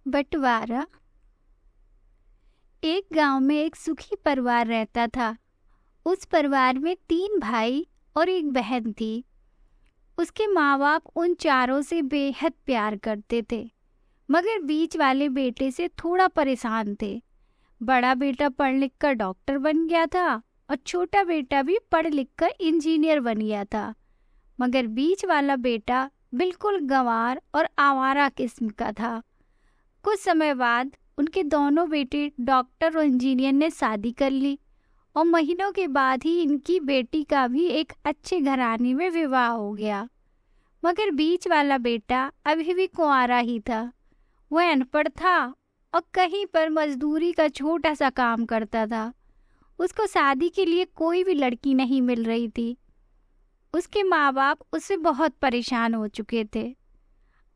बंटवारा। एक गांव में एक सुखी परिवार रहता था। उस परिवार में 3 भाई और एक बहन थी। उसके माँ बाप उन चारों से बेहद प्यार करते थे, मगर बीच वाले बेटे से थोड़ा परेशान थे। बड़ा बेटा पढ़ लिख कर डॉक्टर बन गया था और छोटा बेटा भी पढ़ लिख कर इंजीनियर बन गया था, मगर बीच वाला बेटा बिल्कुल गंवार और आवारा किस्म का था। कुछ समय बाद उनके दोनों बेटे डॉक्टर और इंजीनियर ने शादी कर ली और महीनों के बाद ही इनकी बेटी का भी एक अच्छे घराने में विवाह हो गया। मगर बीच वाला बेटा अभी भी कुंवारा ही था। वह अनपढ़ था और कहीं पर मजदूरी का छोटा सा काम करता था। उसको शादी के लिए कोई भी लड़की नहीं मिल रही थी। उसके माँ बाप उससे बहुत परेशान हो चुके थे।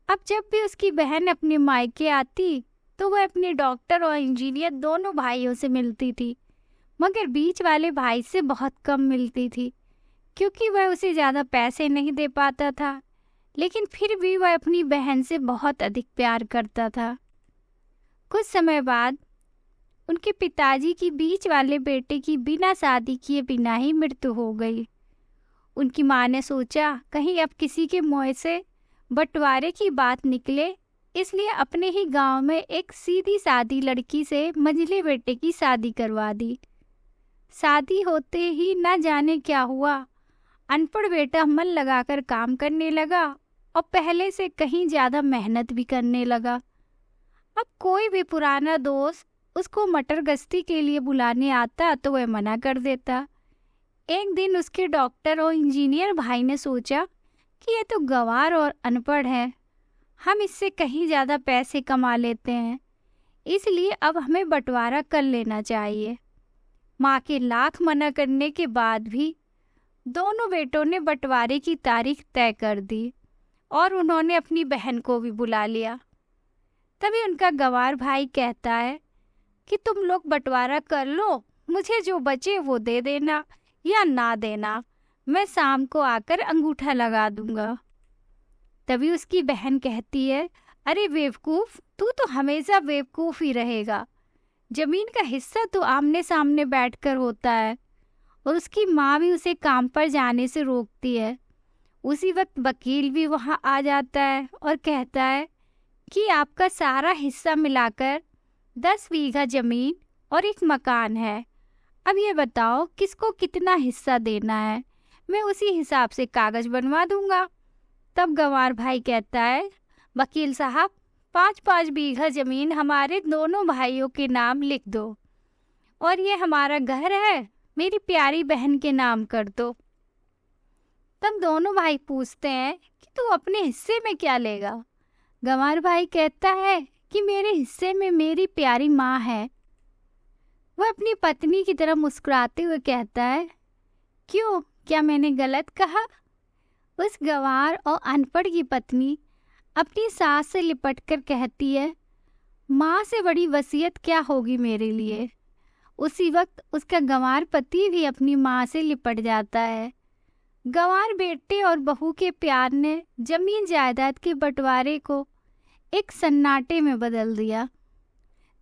अब जब भी उसकी बहन अपने मायके आती तो वह अपने डॉक्टर और इंजीनियर दोनों भाइयों से मिलती थी, मगर बीच वाले भाई से बहुत कम मिलती थी, क्योंकि वह उसे ज़्यादा पैसे नहीं दे पाता था। लेकिन फिर भी वह अपनी बहन से बहुत अधिक प्यार करता था। कुछ समय बाद उनके पिताजी की बीच वाले बेटे की बिना शादी किए बिना ही मृत्यु हो गई। उनकी माँ ने सोचा कहीं अब किसी के मुंह से बंटवारे की बात निकले, इसलिए अपने ही गांव में एक सीधी सादी लड़की से मंझले बेटे की शादी करवा दी। शादी होते ही न जाने क्या हुआ, अनपढ़ बेटा मन लगाकर काम करने लगा और पहले से कहीं ज़्यादा मेहनत भी करने लगा। अब कोई भी पुराना दोस्त उसको मटर गश्ती के लिए बुलाने आता तो वह मना कर देता। एक दिन उसके डॉक्टर और इंजीनियर भाई ने सोचा कि ये तो गंवार और अनपढ़ है, हम इससे कहीं ज़्यादा पैसे कमा लेते हैं, इसलिए अब हमें बंटवारा कर लेना चाहिए। माँ के लाख मना करने के बाद भी दोनों बेटों ने बंटवारे की तारीख तय कर दी और उन्होंने अपनी बहन को भी बुला लिया। तभी उनका गंवार भाई कहता है कि तुम लोग बंटवारा कर लो, मुझे जो बचे वो दे देना या ना देना, मैं शाम को आकर अंगूठा लगा दूंगा। तभी उसकी बहन कहती है, अरे बेवकूफ़, तू तो हमेशा बेवकूफ़ ही रहेगा। जमीन का हिस्सा तो आमने सामने बैठकर होता है। और उसकी माँ भी उसे काम पर जाने से रोकती है। उसी वक्त वकील भी वहाँ आ जाता है और कहता है कि आपका सारा हिस्सा मिलाकर 10 बीघा जमीन और एक मकान है। अब ये बताओ किसको कितना हिस्सा देना है, मैं उसी हिसाब से कागज बनवा दूंगा। तब गंवार भाई कहता है, वकील साहब, 5-5 बीघा जमीन हमारे दोनों भाइयों के नाम लिख दो और ये हमारा घर है मेरी प्यारी बहन के नाम कर दो। तब दोनों भाई पूछते हैं कि तू अपने हिस्से में क्या लेगा। गंवार भाई कहता है कि मेरे हिस्से में मेरी प्यारी माँ है। वह अपनी पत्नी की तरह मुस्कुराते हुए कहता है, क्यों, क्या मैंने गलत कहा? उस गंवार और अनपढ़ की पत्नी अपनी सास से लिपटकर कहती है, माँ से बड़ी वसीयत क्या होगी मेरे लिए। उसी वक्त उसका गंवार पति भी अपनी माँ से लिपट जाता है। गंवार बेटे और बहू के प्यार ने जमीन जायदाद के बंटवारे को एक सन्नाटे में बदल दिया।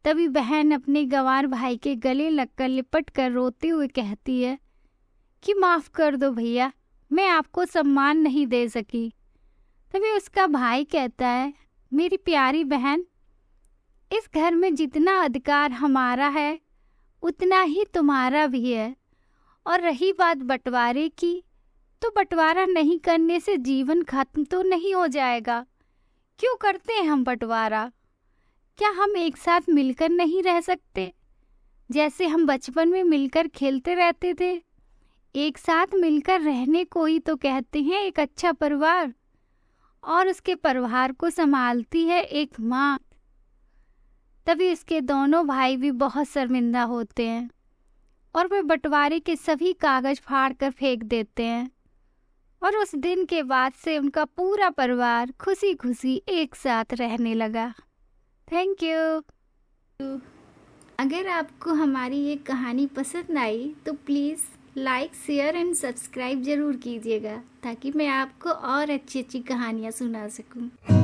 तभी बहन अपने गंवार भाई के गले लगकर लिपट कर रोते हुए कहती है कि माफ़ कर दो भैया, मैं आपको सम्मान नहीं दे सकी। तभी उसका भाई कहता है, मेरी प्यारी बहन, इस घर में जितना अधिकार हमारा है उतना ही तुम्हारा भी है। और रही बात बंटवारे की, तो बंटवारा नहीं करने से जीवन खत्म तो नहीं हो जाएगा। क्यों करते हैं हम बंटवारा? क्या हम एक साथ मिलकर नहीं रह सकते? जैसे हम बचपन में मिलकर खेलते रहते थे। एक साथ मिलकर रहने को ही तो कहते हैं एक अच्छा परिवार। और उसके परिवार को संभालती है एक माँ। तभी उसके दोनों भाई भी बहुत शर्मिंदा होते हैं और वे बंटवारे के सभी कागज फाड़ कर फेंक देते हैं। और उस दिन के बाद से उनका पूरा परिवार खुशी खुशी एक साथ रहने लगा। Thank you. अगर आपको हमारी ये कहानी पसंद आई तो please like, share and subscribe ज़रूर कीजिएगा, ताकि मैं आपको और अच्छी अच्छी कहानियाँ सुना सकूं।